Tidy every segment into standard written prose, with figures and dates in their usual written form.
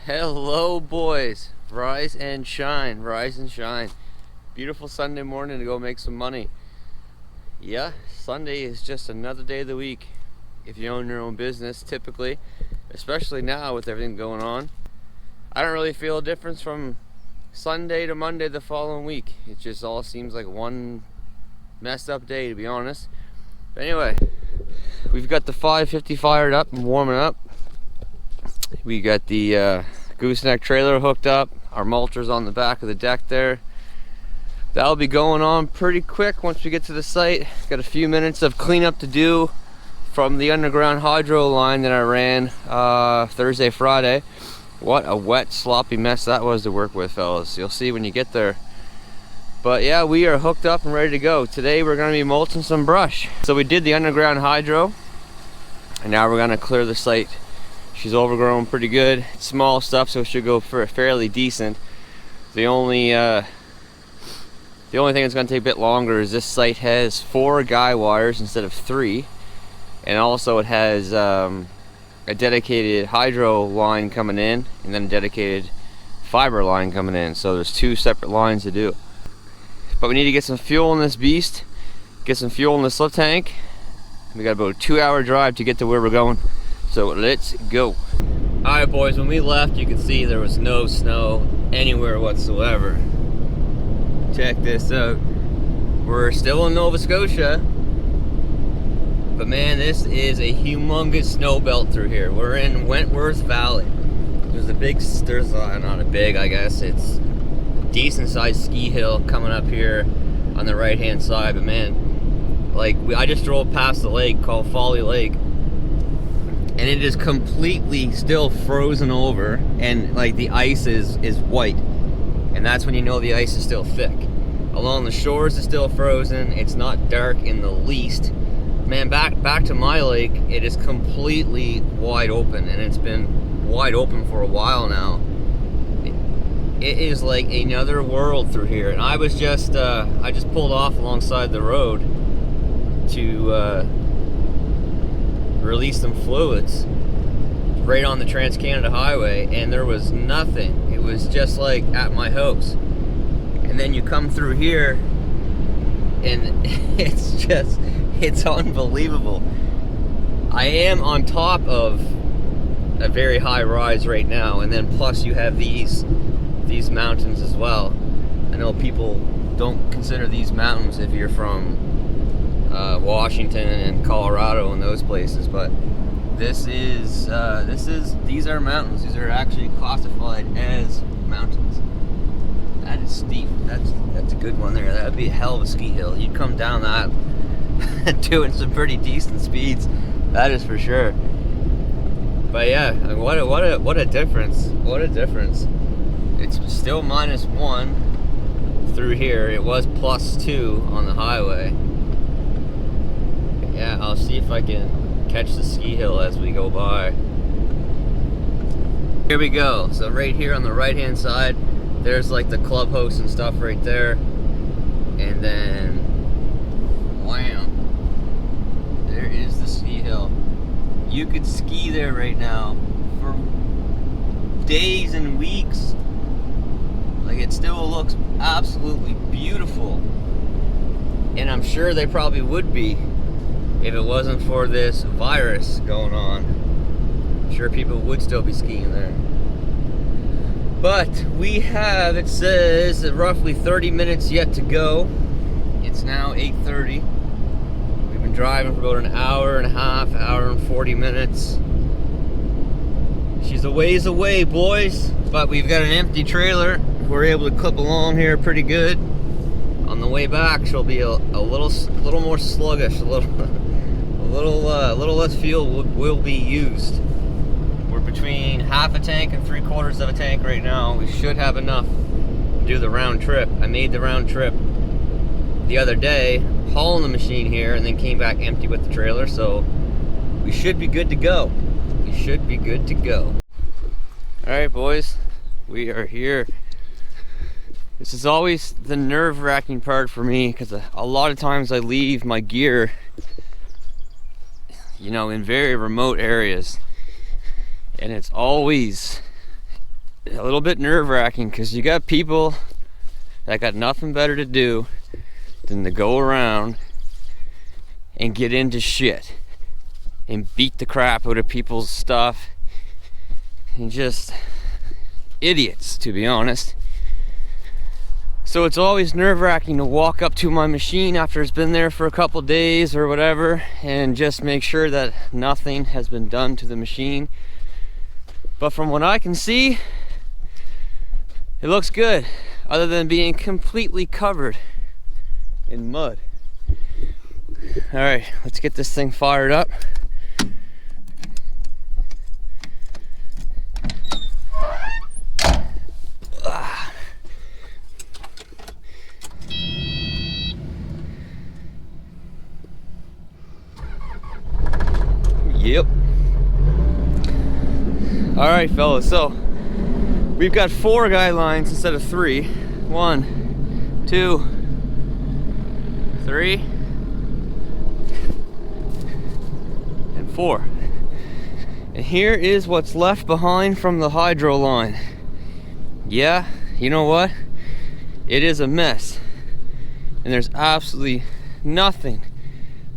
Hello boys, rise and shine, rise and shine. Beautiful Sunday morning to go make some money. Yeah, Sunday is just another day of the week. If you own your own business, typically, especially now with everything going on, I don't really feel a difference from Sunday to Monday the following week. It just all seems like one messed up day, to be honest. But anyway, we've got the 550 fired up and warming up. We got the gooseneck trailer hooked up. Our mulcher's on the back of the deck there. That'll be going on pretty quick once we get to the site. Got a few minutes of cleanup to do from the underground hydro line that I ran Thursday, Friday. What a wet, sloppy mess that was to work with, fellas. You'll see when you get there. But yeah, we are hooked up and ready to go. Today we're going to be mulching some brush. So we did the underground hydro, and now we're going to clear the site. She's overgrown pretty good. It's small stuff, so it should go for fairly decent. The only thing that's going to take a bit longer is this site has 4 guy wires instead of 3, and also it has a dedicated hydro line coming in and then a dedicated fiber line coming in. So there's 2 separate lines to do. But we need to get some fuel in this beast, get some fuel in the slip tank. We got about a 2-hour drive to get to where we're going. So let's go. Alright boys, when we left you can see there was no snow anywhere whatsoever. Check this out. We're still in Nova Scotia, but man, this is a humongous snow belt through here. We're in Wentworth Valley. There's not a big, I guess, it's a decent sized ski hill coming up here on the right hand side, but man, like I just drove past the lake called Folly Lake, and it is completely still frozen over, and like the ice is white, and that's when you know the ice is still thick. Along the shores it's still frozen. It's not dark in the least. Man, back to my lake, it is completely wide open, and it's been wide open for a while now. It is like another world through here, and I was just I just pulled off alongside the road to release some fluids right on the Trans-Canada Highway, and there was nothing. It was just like at my house. And then you come through here and it's unbelievable. I am on top of a very high rise right now, and then plus you have these mountains as well. I know people don't consider these mountains if you're from Washington and Colorado and those places, but these are mountains. These are actually classified as mountains. That is steep. That's a good one there. That would be a hell of a ski hill. You'd come down that doing some pretty decent speeds. That is for sure. But yeah, what a difference. What a difference. It's still -1 through here. It was +2 on the highway. Yeah, I'll see if I can catch the ski hill as we go by. Here we go. So right here on the right hand side, there's like the clubhouse and stuff right there. And then, wham, there is the ski hill. You could ski there right now for days and weeks. Like, it still looks absolutely beautiful. And I'm sure they probably would be if it wasn't for this virus going on. I'm sure people would still be skiing there. But we have, it says, roughly 30 minutes yet to go. It's now 8:30. We've been driving for about an hour and a half, hour and 40 minutes. She's a ways away, boys, but we've got an empty trailer. We're able to clip along here pretty good. On the way back, she'll be a little more sluggish, a little less fuel will be used. We're between half a tank and 3/4 of a tank right now. We should have enough to do the round trip. I made the round trip the other day, hauling the machine here, and then came back empty with the trailer, so we should be good to go. We should be good to go. Alright boys, we are here. This is always the nerve-wracking part for me, because a lot of times I leave my gear, you know, in very remote areas, and it's always a little bit nerve-wracking because you got people that got nothing better to do than to go around and get into shit and beat the crap out of people's stuff, and just idiots, to be honest. So it's always nerve-wracking to walk up to my machine after it's been there for a couple days or whatever and just make sure that nothing has been done to the machine. But from what I can see, it looks good, other than being completely covered in mud. All right, let's get this thing fired up. Yep. All right, fellas, so we've got 4 guy lines instead of 3. 1, 2, 3, and 4. And here is what's left behind from the hydro line. Yeah, you know what? It is a mess. And there's absolutely nothing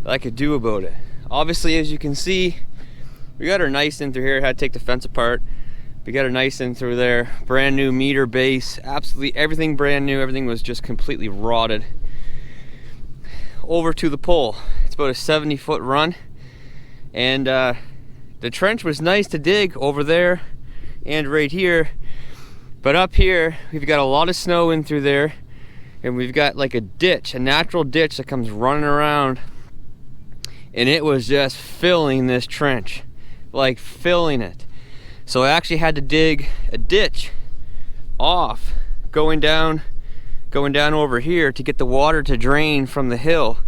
that I could do about it. Obviously, as you can see, we got our nice in through here. Had to take the fence apart. We got our nice in through there. Brand new meter base. Absolutely everything brand new. Everything was just completely rotted. Over to the pole. It's about a 70-foot run. And the trench was nice to dig over there and right here. But up here, we've got a lot of snow in through there. And we've got like a ditch, a natural ditch that comes running around. And it was just filling this trench. Like filling it. So I actually had to dig a ditch off going down over here to get the water to drain from the hill,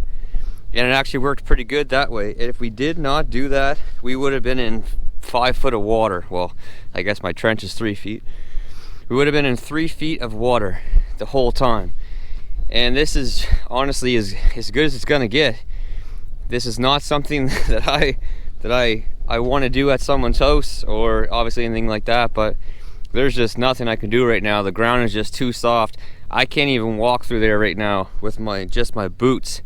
and it actually worked pretty good that way. And if we did not do that, we would have been in 5 foot of water. Well, I guess my trench is 3 feet. We would have been in 3 feet of water the whole time. And this is honestly as good as it's gonna get. This is not something that I want to do at someone's house or obviously anything like that, but there's just nothing I can do right now. The ground is just too soft. I can't even walk through there right now with just my boots.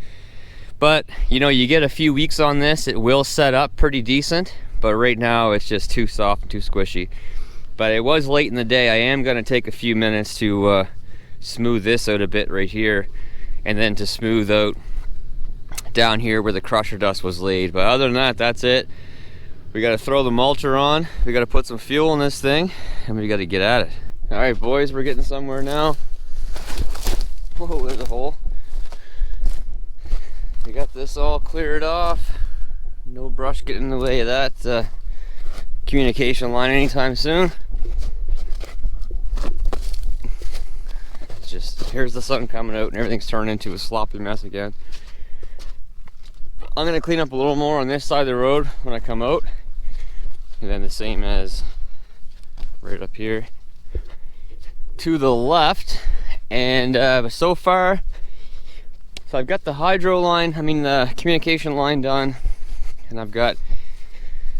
But you know, you get a few weeks on this, it will set up pretty decent, but right now it's just too soft and too squishy. But it was late in the day. I am going to take a few minutes to smooth this out a bit right here, and then to smooth out down here where the crusher dust was laid. But other than that, that's it. We got to throw the mulcher on, we got to put some fuel in this thing, and we got to get at it. All right, boys, we're getting somewhere now. Whoa, there's a hole. We got this all cleared off. No brush getting in the way of that communication line anytime soon. It's just, here's the sun coming out and everything's turned into a sloppy mess again. I'm gonna clean up a little more on this side of the road when I come out, and then the same as right up here to the left. And so far, so I've got the hydro line, the communication line done, and I've got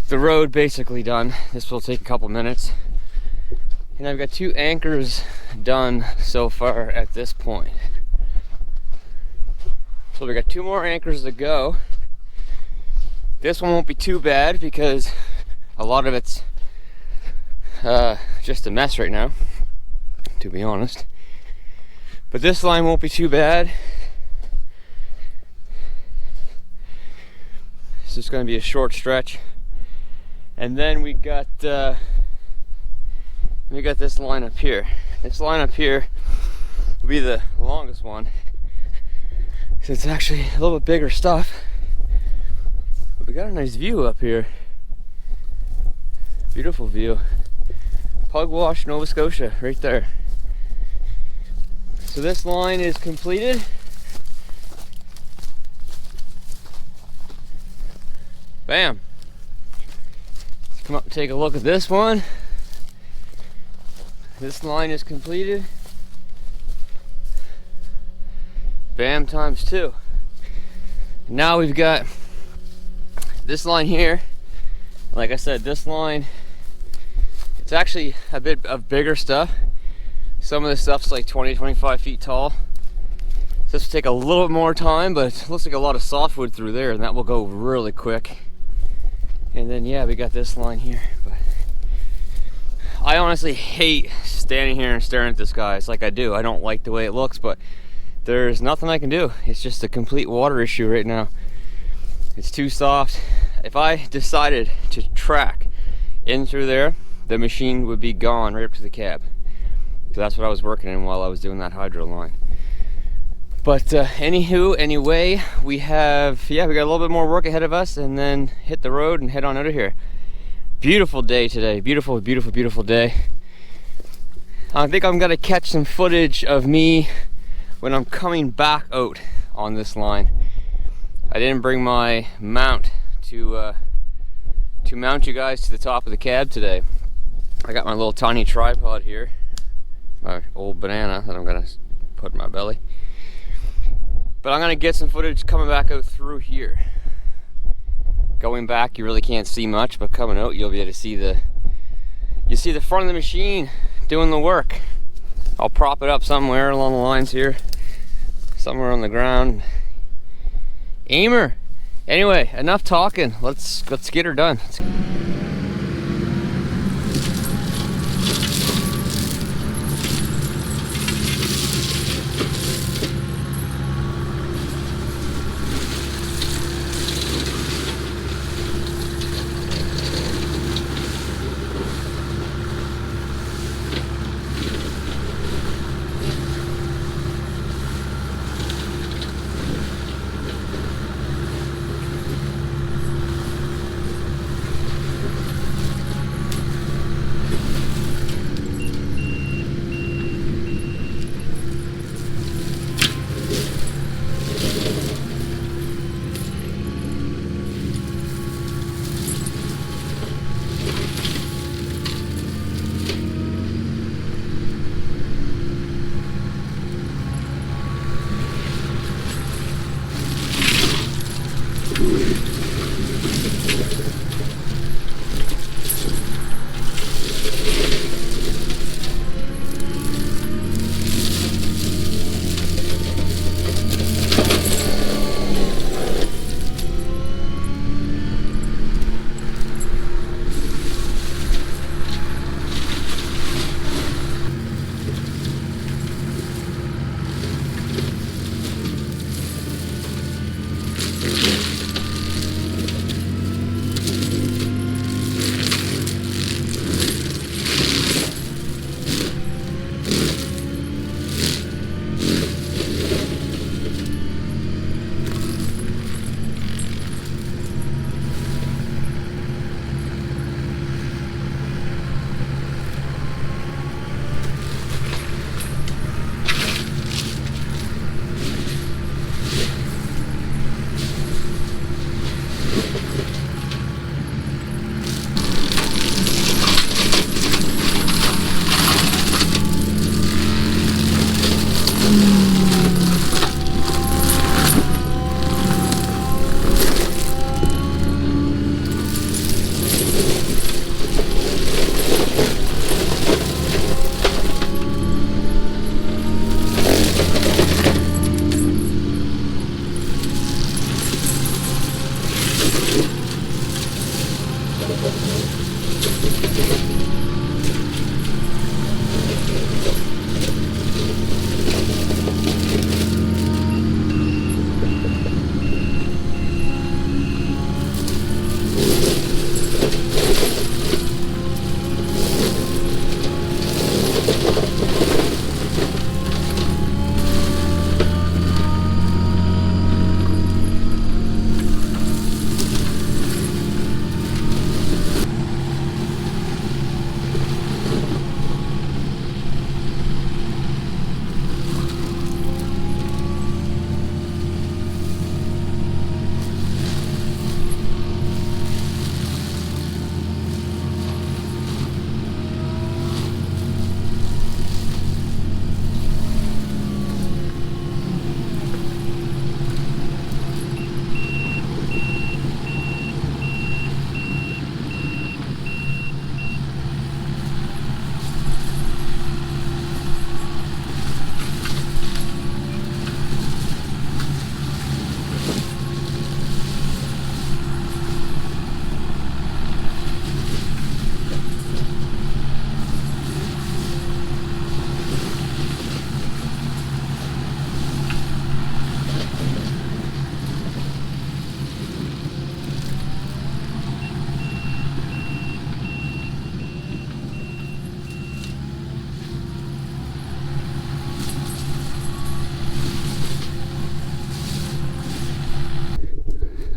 the road basically done. This will take a couple minutes, and I've got 2 anchors done so far at this point. So we got 2 more anchors to go. This one won't be too bad because a lot of it's just a mess right now, to be honest. But this line won't be too bad. It's just going to be a short stretch. And then we got this line up here. This line up here will be the longest one. So it's actually a little bit bigger stuff. But we got a nice view up here. Beautiful view. Pugwash, Nova Scotia, right there. So this line is completed. Bam. Let's come up and take a look at this one. This line is completed. Bam times 2. Now we've got this line here. Like I said, this line It's actually a bit of bigger stuff. Some of this stuff's like 20-25 feet tall. So this will take a little bit more time, but it looks like a lot of softwood through there, and that will go really quick. And then yeah, we got this line here. But I honestly hate standing here and staring at this guy. It's like I do. I don't like the way it looks, but there's nothing I can do. It's just a complete water issue right now. It's too soft. If I decided to track in through there, the machine would be gone right up to the cab. So that's what I was working in while I was doing that hydro line. But anywho, anyway, we got a little bit more work ahead of us, and then hit the road and head on out of here. Beautiful day today. Beautiful, beautiful, beautiful day. I think I'm gonna catch some footage of me when I'm coming back out on this line. I didn't bring my mount to mount you guys to the top of the cab today. I got my little tiny tripod here, my old banana that I'm gonna put in my belly. But I'm gonna get some footage coming back out through here. Going back, you really can't see much, but coming out, you'll be able to see the front of the machine doing the work. I'll prop it up somewhere along the lines here, somewhere on the ground. Aimer. Anyway, enough talking. Let's get her done.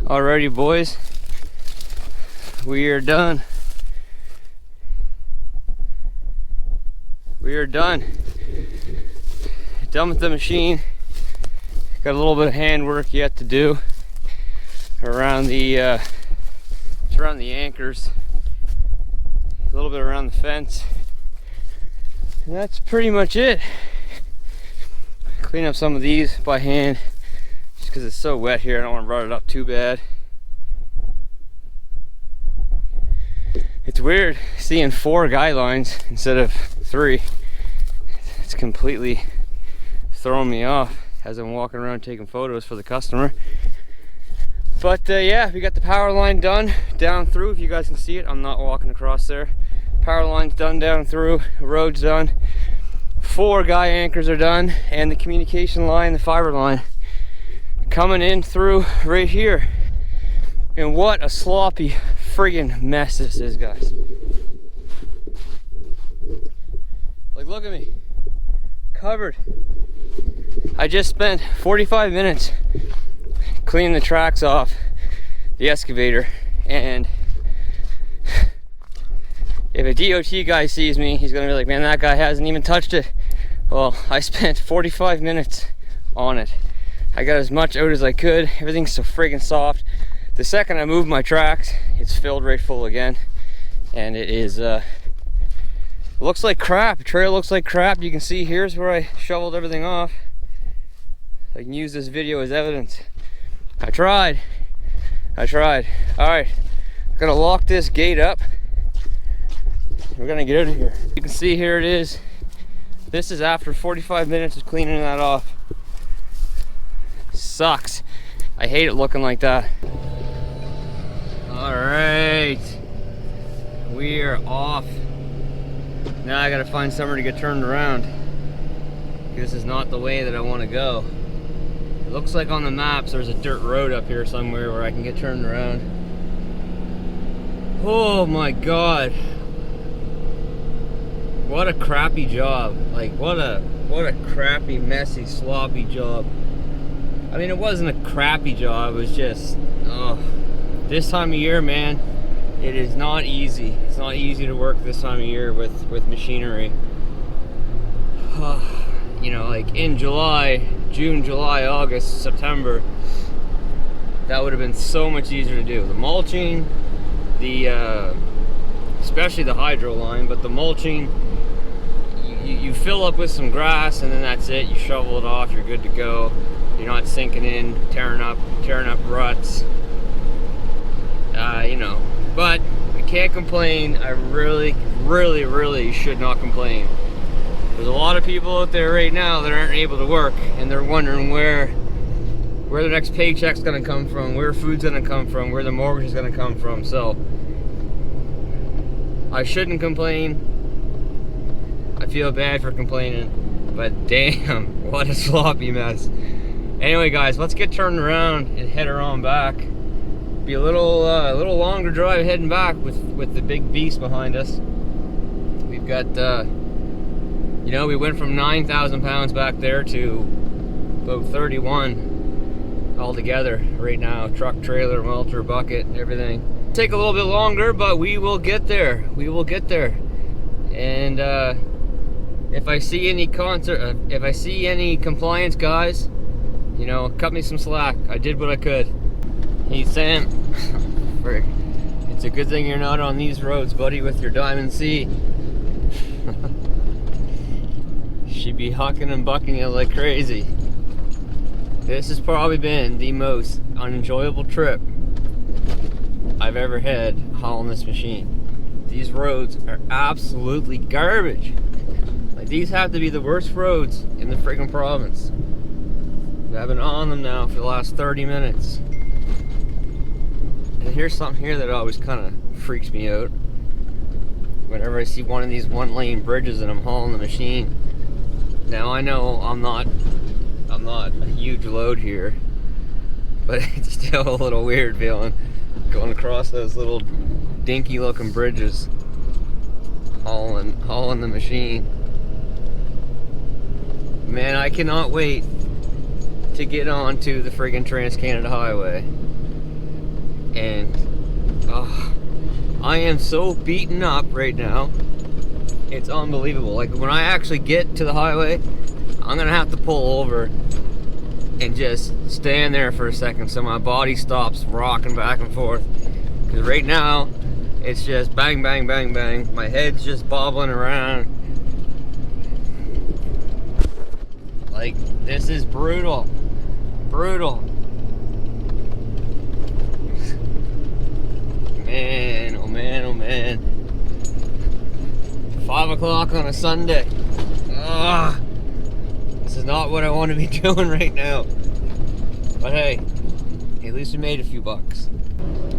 Alrighty, boys, we are done. We are done. Done with the machine. Got a little bit of handwork yet to do around the anchors, a little bit around the fence, and that's pretty much it. Clean up some of these by hand just because it's so wet here. I don't want to rut it up too bad. It's weird seeing 4 guy lines instead of 3. It's completely throwing me off as I'm walking around taking photos for the customer. But yeah, we got the power line done down through. If you guys can see it, I'm not walking across there. Power line's done down through, the road's done. 4 guy anchors are done, and the communication line, the fiber line, coming in through right here. And what a sloppy friggin' mess this is, guys. Like, look at me, covered. I just spent 45 minutes cleaning the tracks off the excavator, and if a DOT guy sees me, he's gonna be like, man, that guy hasn't even touched it. Well, I spent 45 minutes on it. I got as much out as I could. Everything's so friggin' soft. The second I move my tracks, it's filled right full again, and it is looks like crap. The trail looks like crap. You can see here's where I shoveled everything off. I can use this video as evidence. I tried. All right, I'm gonna lock this gate up. We're gonna get out of here. You can see here it is. This is after 45 minutes of cleaning that off. Sucks. I hate it looking like that. All right, we are off. Now I gotta find somewhere to get turned around. This is not the way that I want to go. It looks like on the maps there's a dirt road up here somewhere where I can get turned around. Oh my god. What a crappy job. Like, what a crappy, messy, sloppy job. I mean, it wasn't a crappy job, it was just, oh, this time of year, man, it is not easy. It's not easy to work this time of year with machinery. You know, like in July, June, July, August, September, that would have been so much easier to do. The mulching, especially the hydro line, but the mulching, you fill up with some grass and then that's it. You shovel it off, you're good to go. You're not sinking in, tearing up ruts. You know, but I can't complain. I really should not complain. There's a lot of people out there right now that aren't able to work, and they're wondering where the next paycheck's gonna come from, where food's gonna come from, where the mortgage is gonna come from. So I shouldn't complain. I feel bad for complaining, but damn, what a sloppy mess. Anyway, guys, let's get turned around and head on back. Be a little longer drive heading back with the big beast behind us. We've got you know, we went from 9,000 pounds back there to about 31 altogether right now. Truck, trailer, mulcher, bucket, everything. Take a little bit longer, but we will get there. We will get there. And if I see any compliance guys, you know, cut me some slack. I did what I could. Hey Sam, it's a good thing you're not on these roads, buddy, with your Diamond C. She'd be hucking and bucking you like crazy. This has probably been the most unenjoyable trip I've ever had hauling this machine. These roads are absolutely garbage. Like, these have to be the worst roads in the friggin' province. I've been on them now for the last 30 minutes. And here's something here that always kind of freaks me out. Whenever I see one of these one-lane bridges and I'm hauling the machine. Now I know I'm not a huge load here, but it's still a little weird feeling going across those little dinky looking bridges, hauling the machine. Man, I cannot wait to get onto the friggin' Trans-Canada Highway. and I am so beaten up right now. It's unbelievable. Like, when I actually get to the highway, I'm gonna have to pull over and just stand there for a second so my body stops rocking back and forth. Because right now, it's just bang, bang, bang, bang. My head's just bobbling around. Like, this is brutal. Brutal. Man, oh man, oh man. 5 o'clock on a Sunday. Ugh. This is not what I want to be doing right now. But hey, at least we made a few bucks.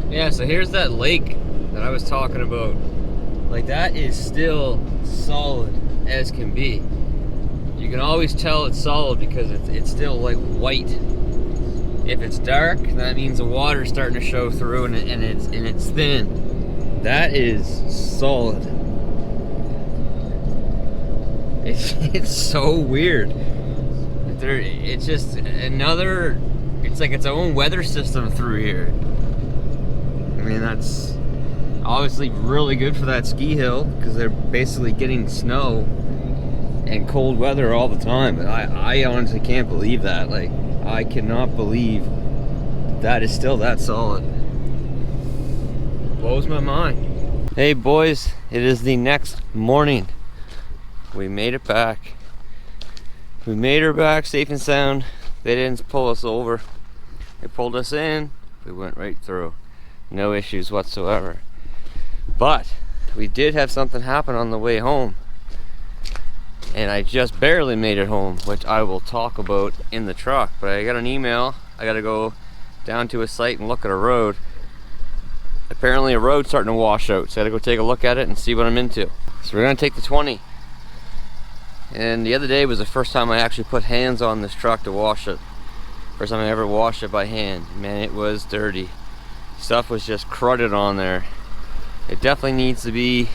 Yeah, so here's that lake that I was talking about. Like, that is still solid as can be. You can always tell it's solid because it's still like white. If it's dark, that means the water's starting to show through and it's thin. That is solid. It's so weird. It's just another, it's like its own weather system through here. I mean, that's obviously really good for that ski hill because they're basically getting snow and cold weather all the time. But I honestly can't believe that. Like, I cannot believe that is still that solid. Blows my mind. Hey boys, it is the next morning. We made it back. We made her back safe and sound. They didn't pull us over. They pulled us in. We went right through. No issues whatsoever. But we did have something happen on the way home. And I just barely made it home, which I will talk about in the truck. But I got an email. I got to go down to a site and look at a road. Apparently a road's starting to wash out, so I got to go take a look at it and see what I'm into. So we're going to take the 20. And the other day was the first time I actually put hands on this truck to wash it. First time I ever washed it by hand. Man, it was dirty. Stuff was just crudted on there. It definitely needs to be